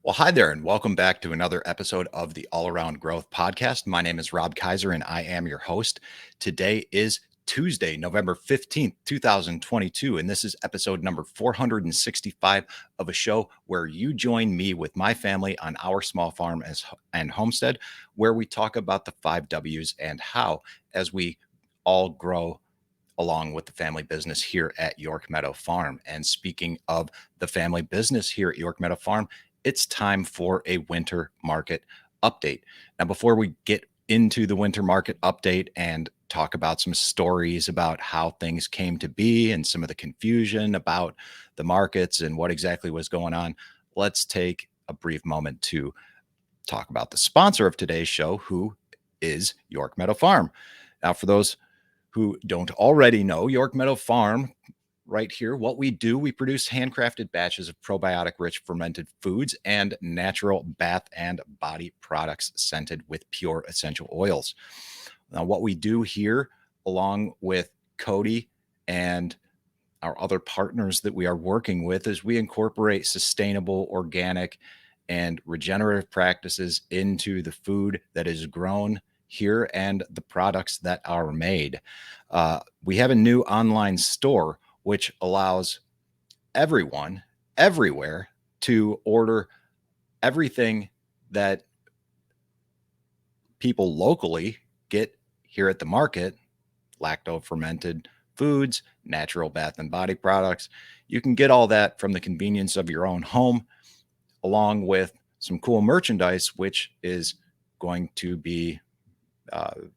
Well, hi there, and welcome back to another episode of the All Around Growth Podcast. My name is Rob Kaiser, and I am your host. Today is Tuesday, November 15th, 2022, and this is episode number 465 of a show where you join me with my family on our small farm and homestead, where we talk about the 5 W's and how, as we all grow along with the family business here at York Meadow Farm. And speaking of the family business here at York Meadow Farm, it's time for a winter market update. Now, before we get into the winter market update and talk about some stories about how things came to be and some of the confusion about the markets and what exactly was going on, let's take a brief moment to talk about the sponsor of today's show, who is York Meadow Farm. Now, for those who don't already know, York Meadow Farm, right here, what we do, we produce handcrafted batches of probiotic rich fermented foods and natural bath and body products scented with pure essential oils. Now, what we do here, along with Cody and our other partners that we are working with, is we incorporate sustainable, organic, and regenerative practices into the food that is grown here and the products that are made. We have a new online store which allows everyone everywhere to order everything that people locally get here at the market: lacto fermented foods, natural bath and body products. You can get all that from the convenience of your own home, along with some cool merchandise, which is going to be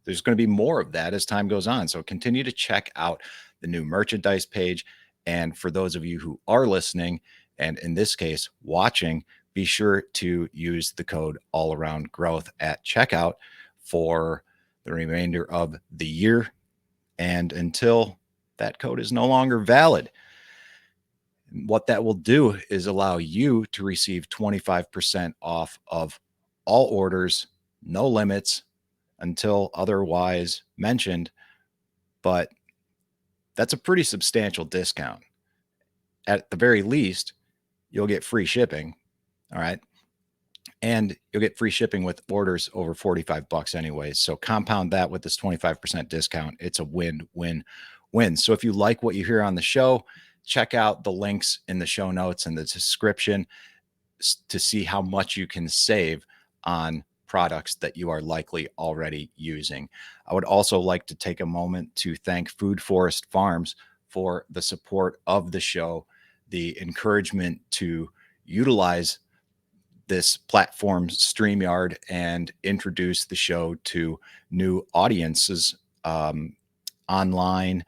there's going to be more of that as time goes on. So continue to check out the new merchandise page. And for those of you who are listening, and in this case, watching, be sure to use the code All Around Growth at checkout for the remainder of the year and until that code is no longer valid. What that will do is allow you to receive 25% off of all orders, no limits until otherwise mentioned. But that's a pretty substantial discount. At the very least, you'll get free shipping. All right. And you'll get free shipping with orders over $45 anyways. So compound that with this 25% discount. It's a win, win, win. So if you like what you hear on the show, check out the links in the show notes and the description to see how much you can save on products that you are likely already using. I would also like to take a moment to thank Food Forest Farms for the support of the show, the encouragement to utilize this platform, StreamYard, and introduce the show to new audiences online,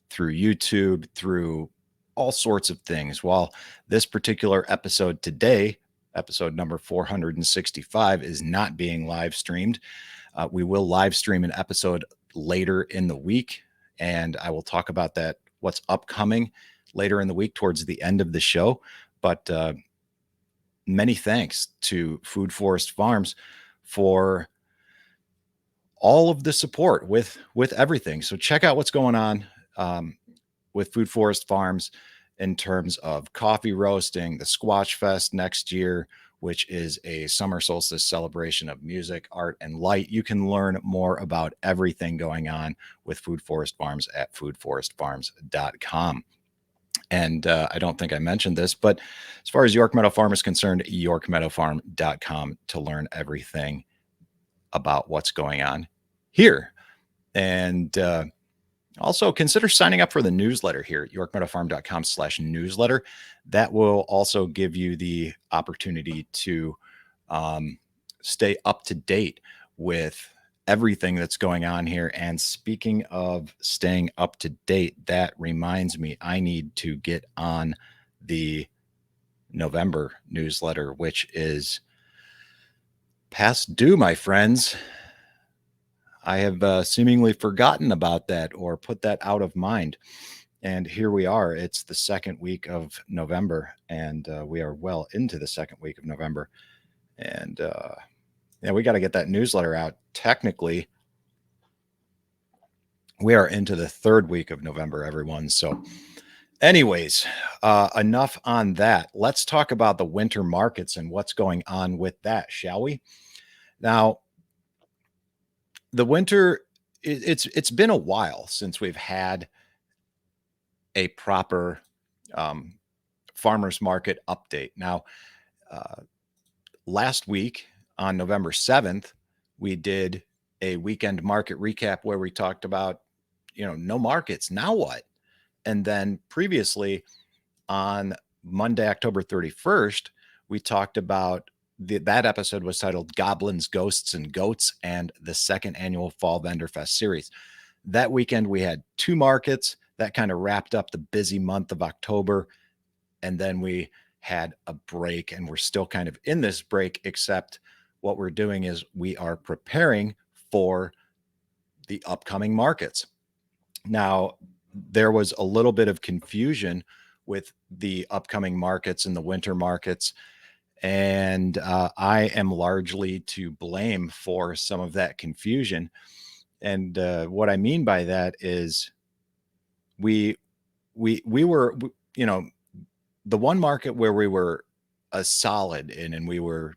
through YouTube, through all sorts of things. While this particular episode today, episode number 465, is not being live streamed, we will live stream an episode later in the week, and I will talk about that, what's upcoming later in the week towards the end of the show. But many thanks to Food Forest Farms for all of the support with everything. So check out what's going on with Food Forest Farms in terms of coffee roasting, the Squash Fest next year, which is a summer solstice celebration of music, art, and light. You can learn more about everything going on with Food Forest Farms at foodforestfarms.com. And I don't think I mentioned this, but as far as York Meadow Farm is concerned, yorkmeadowfarm.com to learn everything about what's going on here. And also consider signing up for the newsletter here at yorkmeadowfarm.com/newsletter. That will also give you the opportunity to stay up to date with everything that's going on here. And speaking of staying up to date, that reminds me, I need to get on the November newsletter, which is past due, my friends. I have seemingly forgotten about that or put that out of mind. And here we are. It's the second week of November, and we are well into the second week of November. And yeah, we got to get that newsletter out. Technically, we are into the third week of November, everyone. So Anyways, enough on that. Let's talk about the winter markets and what's going on with that, shall we? Now, the winter, it's been a while since we've had a proper um, farmers market update. Now, uh, last week on November 7th, we did a weekend market recap where we talked about, no markets. Now what? And then previously on Monday, October 31st, we talked about that episode was titled Goblins, Ghosts, and Goats and the second annual Fall Vendor Fest series. That weekend, we had two markets that kind of wrapped up the busy month of October. And then we had a break, and we're still kind of in this break, except what we're doing is we are preparing for the upcoming markets. Now, there was a little bit of confusion with the upcoming markets and the winter markets. And I am largely to blame for some of that confusion. And what I mean by that is we we were, the one market where we were a solid in, and we were,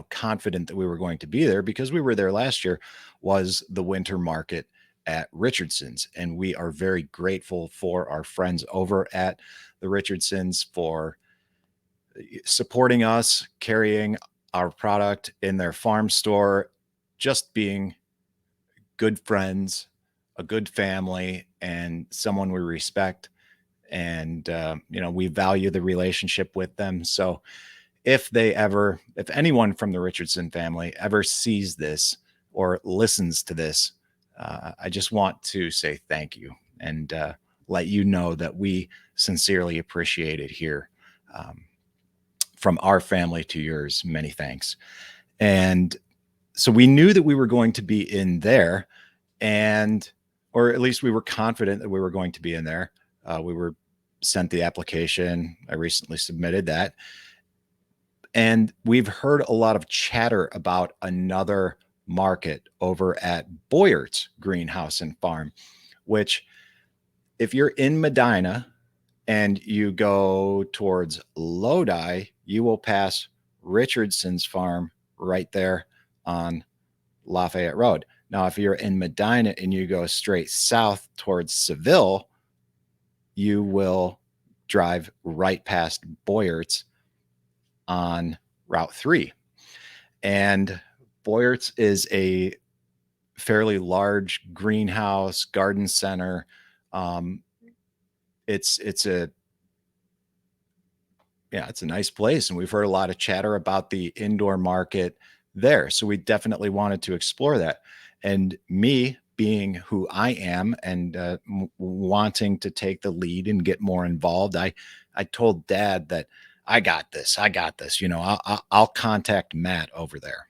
confident that we were going to be there because we were there last year, was the winter market at Richardson's. And we are very grateful for our friends over at the Richardson's for supporting us, carrying our product in their farm store, just being good friends, a good family, and someone we respect. And, we value the relationship with them. So if anyone from the Richardson family ever sees this or listens to this, I just want to say thank you and let you know that we sincerely appreciate it here. Um, from our family to yours, many thanks. And so we knew that we were going to be in there, and or at least we were confident that we were going to be in there. We were sent the application. I recently submitted that. And we've heard a lot of chatter about another market over at Boyert's Greenhouse and Farm, which, if you're in Medina and you go towards Lodi, you will pass Richardson's farm right there on Lafayette Road. Now, if you're in Medina and you go straight south towards Seville, you will drive right past Boyert's on Route 3. And Boyert's is a fairly large greenhouse garden center. Um, it's a Yeah, it's a nice place, and we've heard a lot of chatter about the indoor market there. So we definitely wanted to explore that. And me being who I am and wanting to take the lead and get more involved, I told Dad that I got this. I got this. I'll contact Matt over there.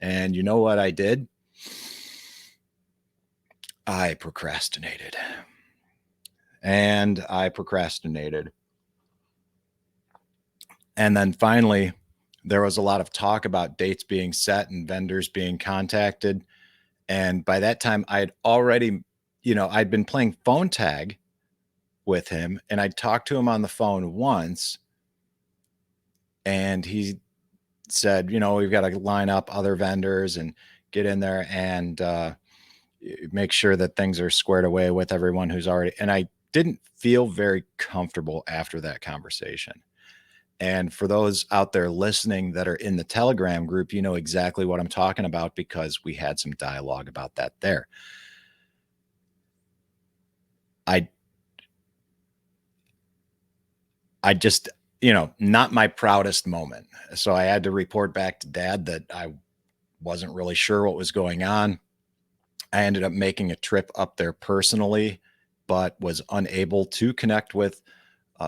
And you know what I did? I procrastinated. And I procrastinated. And then finally, there was a lot of talk about dates being set and vendors being contacted. And by that time, I'd already, I'd been playing phone tag with him, and I'd talked to him on the phone once. And he said, we've got to line up other vendors and get in there and make sure that things are squared away with everyone who's already. And I didn't feel very comfortable after that conversation. And for those out there listening that are in the Telegram group, you know exactly what I'm talking about because we had some dialogue about that there. I just, not my proudest moment. So I had to report back to Dad that I wasn't really sure what was going on. I ended up making a trip up there personally, but was unable to connect with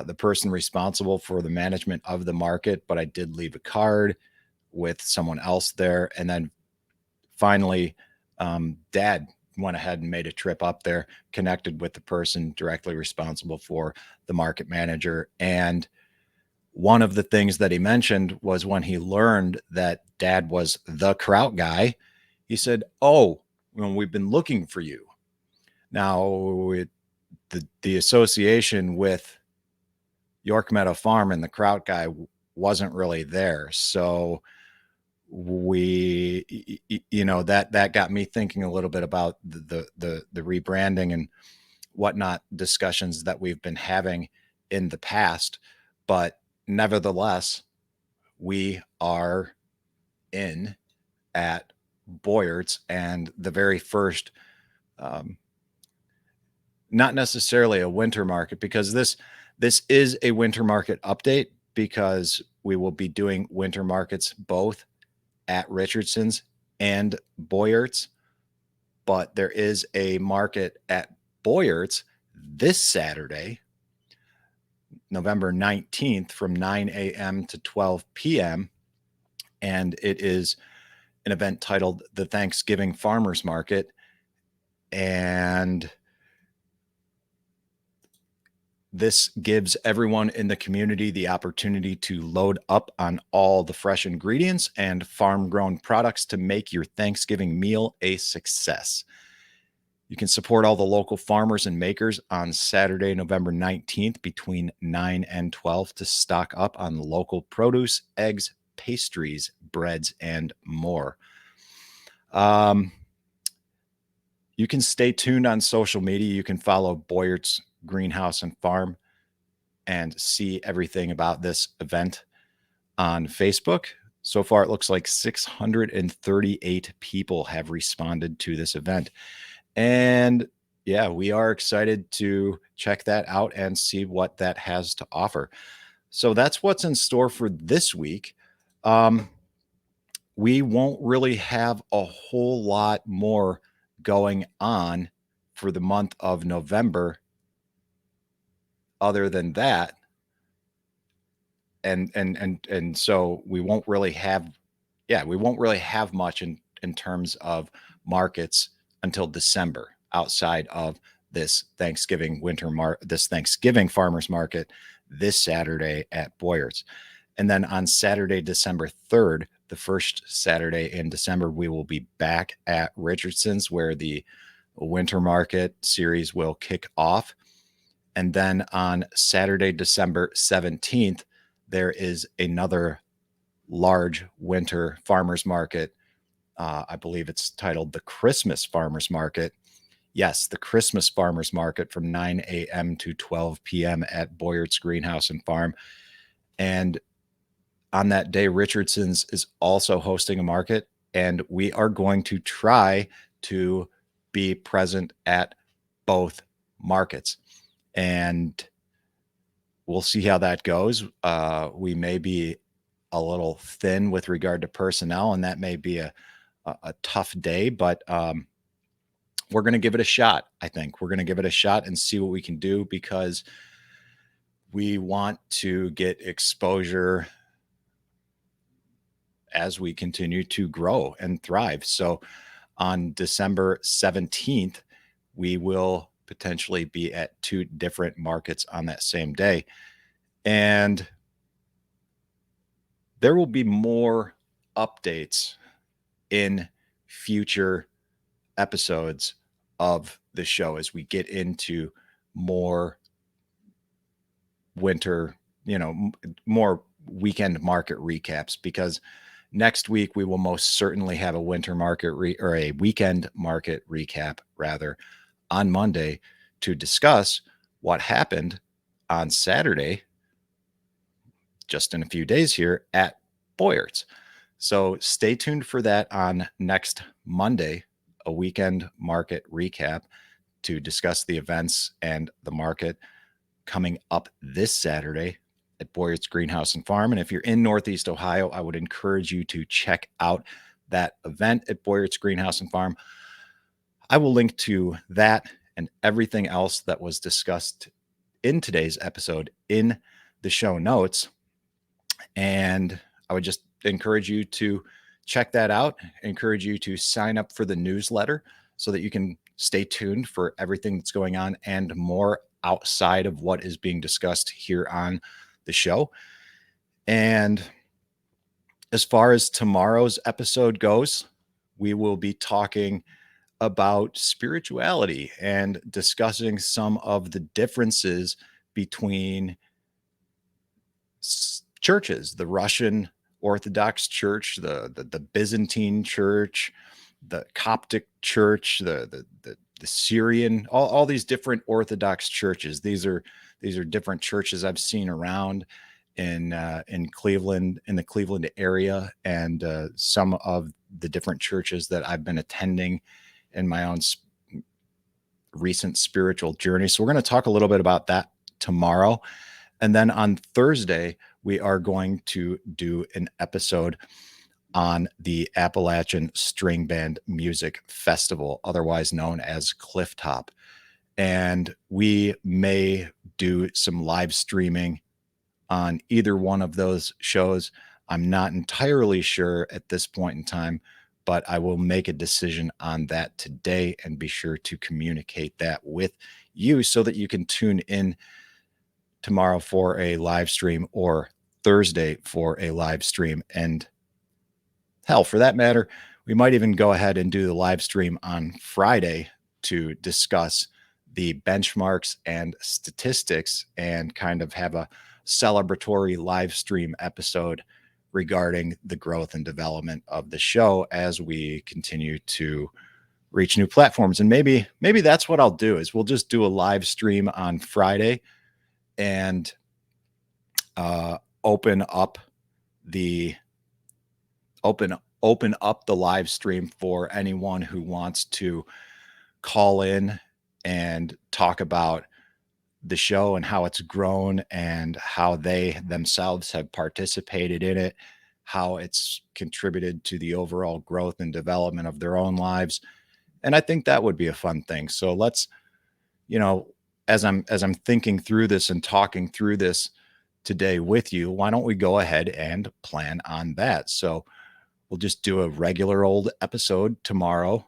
the person responsible for the management of the market. But I did leave a card with someone else there. And then finally, Dad went ahead and made a trip up there, connected with the person directly responsible for the market manager. And one of the things that he mentioned was when he learned that Dad was the kraut guy, he said, "Oh, well, we've been looking for you." Now, the association with York Meadow Farm and the Kraut guy wasn't really there. So that got me thinking a little bit about the rebranding and whatnot discussions that we've been having in the past. But nevertheless, we are in at Boyart's, and the very first, um, not necessarily a winter market, because this is a winter market update, because we will be doing winter markets both at Richardson's and Boyart's, but there is a market at Boyart's this Saturday, November 19th, from 9 a.m. to 12 p.m. And it is an event titled the Thanksgiving Farmers Market. And this gives everyone in the community the opportunity to load up on all the fresh ingredients and farm grown products to make your Thanksgiving meal a success. You can support all the local farmers and makers on Saturday, November 19th between 9 and 12 to stock up on local produce, eggs, pastries, breads, and more. You can stay tuned on social media. You can follow Boyart's Greenhouse and Farm and see everything about this event on Facebook. So far, it looks like 638 people have responded to this event. And yeah, we are excited to check that out and see what that has to offer. So that's what's in store for this week. We won't really have a whole lot more going on for the month of November other than that. And so we won't really have much in terms of markets until December, outside of this Thanksgiving farmers market this Saturday at Boyart's. And then on Saturday, December 3rd, the first Saturday in December, we will be back at Richardson's, where the winter market series will kick off. And then on Saturday, December 17th, there is another large winter farmers market. I believe it's titled the Christmas Farmers Market. Yes, the Christmas Farmers Market from 9 a.m. to 12 p.m. at Boyart's Greenhouse and Farm. And on that day, Richardson's is also hosting a market, and we are going to try to be present at both markets. And we'll see how that goes. We may be a little thin with regard to personnel, and that may be a tough day, but we're going to give it a shot. I think we're going to give it a shot and see what we can do, because we want to get exposure as we continue to grow and thrive. So on December 17th, we will potentially be at two different markets on that same day. And there will be more updates in future episodes of the show as we get into more winter, more weekend market recaps, because next week we will most certainly have a winter market or a weekend market recap rather on Monday to discuss what happened on Saturday, just in a few days here at Boyart's. So stay tuned for that on next Monday, a weekend market recap to discuss the events and the market coming up this Saturday at Boyart's Greenhouse and Farm. And if you're in Northeast Ohio, I would encourage you to check out that event at Boyart's Greenhouse and Farm. I will link to that and everything else that was discussed in today's episode in the show notes. And I would just encourage you to check that out. I encourage you to sign up for the newsletter so that you can stay tuned for everything that's going on and more outside of what is being discussed here on the show. And as far as tomorrow's episode goes, we will be talking about spirituality and discussing some of the differences between churches, the Russian Orthodox Church, the Byzantine Church, the Coptic Church, the Syrian, all these different Orthodox churches. These are different churches I've seen around in Cleveland, in the Cleveland area, and some of the different churches that I've been attending in my own recent spiritual journey. So we're going to talk a little bit about that tomorrow. And then on Thursday, we are going to do an episode on the Appalachian String Band Music Festival, otherwise known as Clifftop. And we may do some live streaming on either one of those shows. I'm not entirely sure at this point in time, but I will make a decision on that today and be sure to communicate that with you so that you can tune in tomorrow for a live stream or Thursday for a live stream. And hell, for that matter, we might even go ahead and do the live stream on Friday to discuss the benchmarks and statistics and kind of have a celebratory live stream episode regarding the growth and development of the show as we continue to reach new platforms. And maybe that's what I'll do is we'll just do a live stream on Friday and open up the live stream for anyone who wants to call in and talk about the show and how it's grown and how they themselves have participated in it, how it's contributed to the overall growth and development of their own lives. And I think that would be a fun thing. So let's, as I'm thinking through this and talking through this today with you, why don't we go ahead and plan on that? So we'll just do a regular old episode tomorrow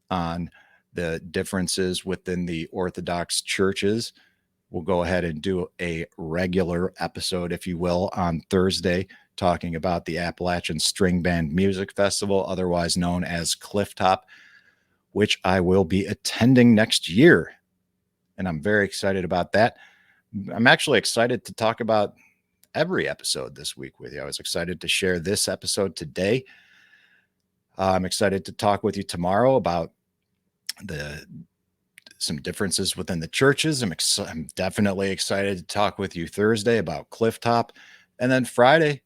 on the differences within the Orthodox churches. We'll go ahead and do a regular episode, if you will, on Thursday, talking about the Appalachian String Band Music Festival, otherwise known as Clifftop, which I will be attending next year. And I'm very excited about that. I'm actually excited to talk about every episode this week with you. I was excited to share this episode today. I'm excited to talk with you tomorrow about some differences within the churches. I'm definitely excited to talk with you Thursday about Clifftop. And then Friday,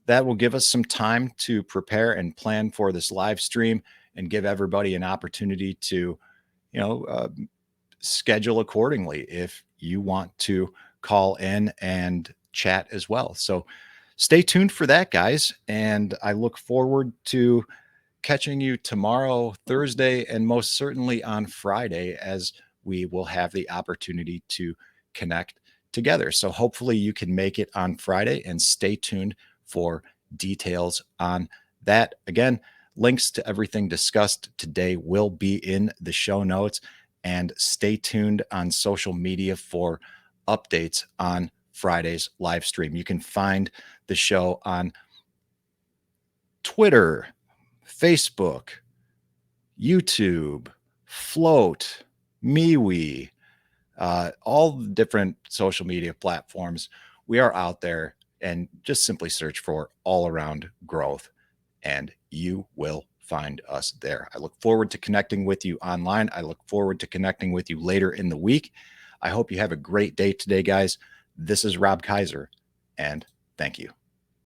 that will give us some time to prepare and plan for this live stream and give everybody an opportunity to, schedule accordingly if you want to call in and chat as well. So stay tuned for that, guys. And I look forward to catching you tomorrow, Thursday, and most certainly on Friday, as we will have the opportunity to connect together. So hopefully you can make it on Friday, and stay tuned for details on that. Again, links to everything discussed today will be in the show notes, and stay tuned on social media for updates on Friday's live stream. You can find the show on Twitter, Facebook, YouTube, Float, MeWe, all the different social media platforms. We are out there, and just simply search for All Around Growth, and you will find us there. I look forward to connecting with you online. I look forward to connecting with you later in the week. I hope you have a great day today, guys. This is Rob Kaiser, and thank you.